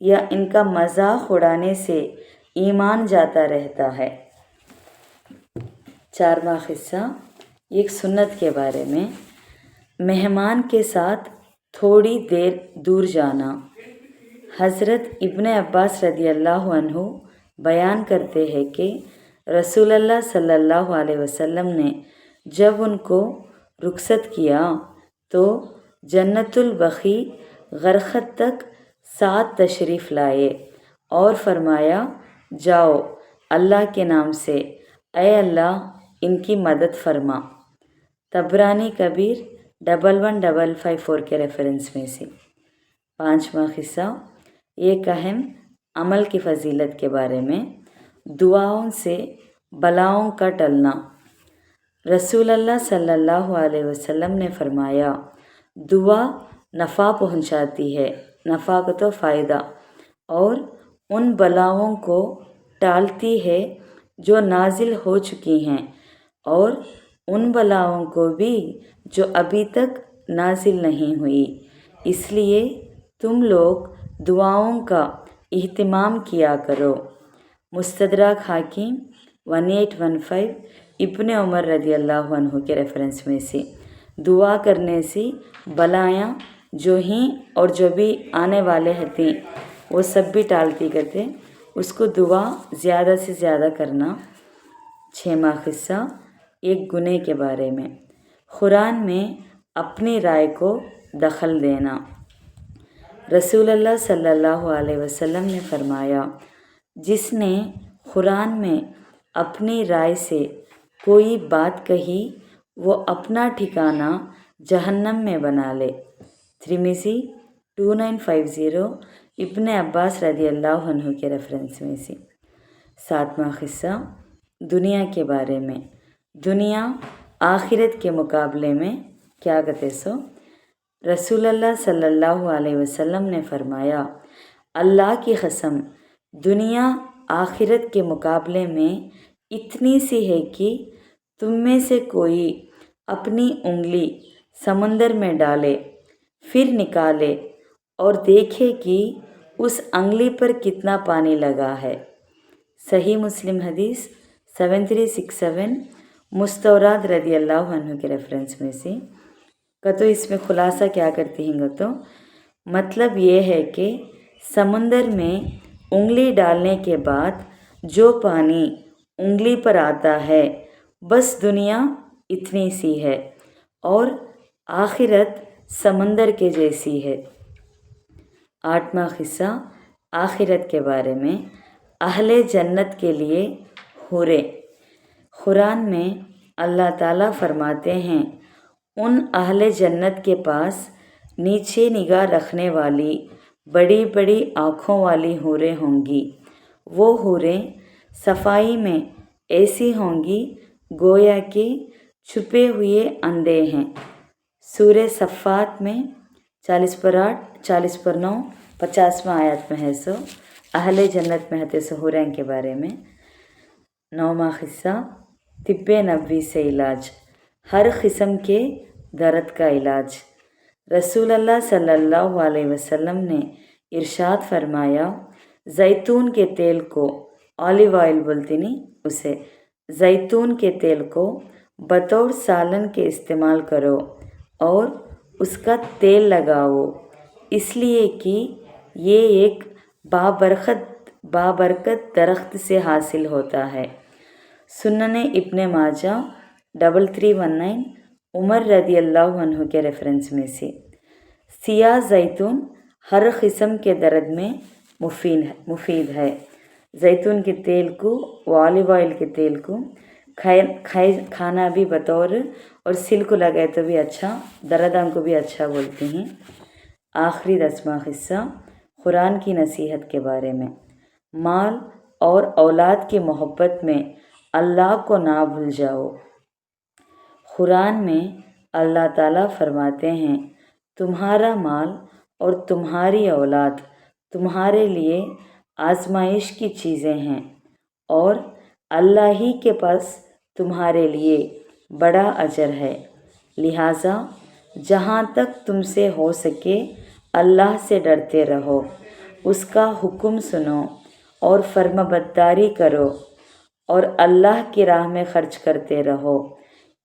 یا ان کا مذاق اڑانے سے ایمان جاتا رہتا ہے۔ 4واں قصہ ایک سنت کے بارے میں۔ مہمان کے ساتھ تھوڑی دیر دور جانا۔ حضرت ابن عباس رضی اللہ عنہ بیان کرتے ہیں کہ رسول اللہ صلی اللہ علیہ وسلم نے جب ان کو رخصت کیا تو جنت البقیع غرقد تک ساتھ تشریف لائے اور فرمایا، جاؤ اللہ کے نام سے، اے اللہ ان کی مدد فرما۔ طبرانی کبیر 115554 کے ریفرنس میں سے۔ 5واں قصہ ایک اہم عمل کی فضیلت کے بارے میں۔ دعاؤں سے بلاؤں کا ٹلنا۔ رسول اللہ صلی اللہ علیہ وسلم نے فرمایا، دعا نفع پہنچاتی ہے، نفع کو تو فائدہ، اور ان بلاؤں کو ٹالتی ہے جو نازل ہو چکی ہیں، اور ان بلاؤں کو بھی جو ابھی تک نازل نہیں ہوئی۔ اس لیے تم لوگ دعاؤں کا اہتمام کیا کرو۔ مستدرک حاکم 1815 ابن عمر رضی اللہ عنہ کے ریفرنس میں سے۔ دعا کرنے سے بلائیں جو ہیں اور جو بھی آنے والے ہیں وہ سب بھی ٹالتی کرتے، اس کو دعا زیادہ سے زیادہ کرنا۔ 6واں قصہ ایک گناہ کے بارے میں۔ قرآن میں اپنی رائے کو دخل دینا۔ رسول اللہ صلی اللہ علیہ وسلم نے فرمایا، جس نے قرآن میں اپنی رائے سے کوئی بات کہی وہ اپنا ٹھکانہ جہنم میں بنا لے۔ ترمذی 2950 ابن عباس رضی اللہ عنہ کے ریفرنس میں سے۔ 7واں قصہ دنیا کے بارے میں۔ دنیا آخرت کے مقابلے میں کیا کہتے سو؟ رسول اللہ صلی اللہ علیہ وسلم نے فرمایا، اللہ کی قسم دنیا آخرت کے مقابلے میں اتنی سی ہے کہ تم میں سے کوئی اپنی انگلی سمندر میں ڈالے، پھر نکالے اور دیکھے کہ اس انگلی پر کتنا پانی لگا ہے۔ صحیح مسلم حدیث 7367 مستورد رضی اللہ عنہ کے ریفرنس میں سے۔ تو اس میں خلاصہ کیا کرتے ہیں تو مطلب یہ ہے کہ سمندر میں انگلی ڈالنے کے بعد جو پانی انگلی پر آتا ہے بس دنیا اتنی سی ہے اور آخرت سمندر کے جیسی ہے۔ 8واں قصہ آخرت کے بارے میں۔ اہل جنت کے لیے حوریں۔ قرآن میں اللہ تعالیٰ فرماتے ہیں، ان اہل جنت کے پاس نیچے نگاہ رکھنے والی بڑی بڑی آنکھوں والی حوریں ہوں گی۔ وہ حوریں صفائی میں ایسی ہوں گی گویا کہ چھپے ہوئے اندھے ہیں۔ سورہ صفات میں 40/8 40/9 50واں آیت میں ہے سو اہل جنت میں ہے سو حوریں کے بارے میں۔ 9واں قصہ طب نبوی سے علاج۔ ہر قسم کے درد کا علاج۔ رسول اللہ صلی اللہ علیہ وسلم نے ارشاد فرمایا، زیتون کے تیل کو، آلیو آئل بولتے نہیں اسے، زیتون کے تیل کو بطور سالن کے استعمال کرو اور اس کا تیل لگاؤ، اس لیے کہ یہ ایک بابرکت درخت سے حاصل ہوتا ہے۔ سنن ابن ماجہ 3319 عمر رضی اللہ عنہ کے ریفرنس میں سے۔ سیاہ زیتون ہر قسم کے درد میں مفید ہے۔ زیتون کے تیل کو و آلیو آئل کے تیل کو کھانا بھی بطور اور سل کو لگائے تو بھی اچھا، دردان کو بھی اچھا بولتے ہیں۔ آخری 10واں قصہ قرآن کی نصیحت کے بارے میں۔ مال اور اولاد کی محبت میں اللہ کو نہ بھول جاؤ۔ قرآن میں اللہ تعالیٰ فرماتے ہیں، تمہارا مال اور تمہاری اولاد تمہارے لیے آزمائش کی چیزیں ہیں اور اللہ ہی کے پاس تمہارے لیے بڑا اجر ہے، لہٰذا جہاں تک تم سے ہو سکے اللہ سے ڈرتے رہو اس کا حکم سنو اور فرمانبرداری کرو اور اللہ کی راہ میں خرچ کرتے رہو،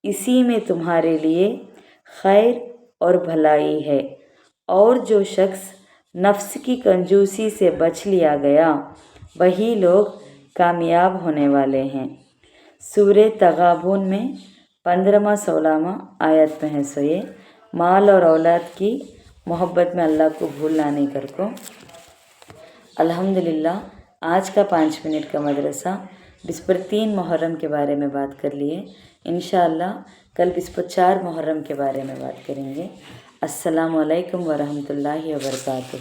اسی میں تمہارے لیے خیر اور بھلائی ہے۔ اور جو شخص نفس کی کنجوسی سے بچ لیا گیا وہی لوگ کامیاب ہونے والے ہیں۔ سورہ تغابن میں 15واں 16واں آیت میں ہے سو یہ مال اور اولاد کی محبت میں اللہ کو بھولنا نہیں کر کو۔ الحمدللہ آج کا 5 منٹ کا مدرسہ بسپر 3 محرم کے بارے میں بات کر لیے۔ انشاءاللہ کل بسپر 4 محرم کے بارے میں بات کریں گے۔ السلام علیکم ورحمۃ اللہ وبرکاتہ۔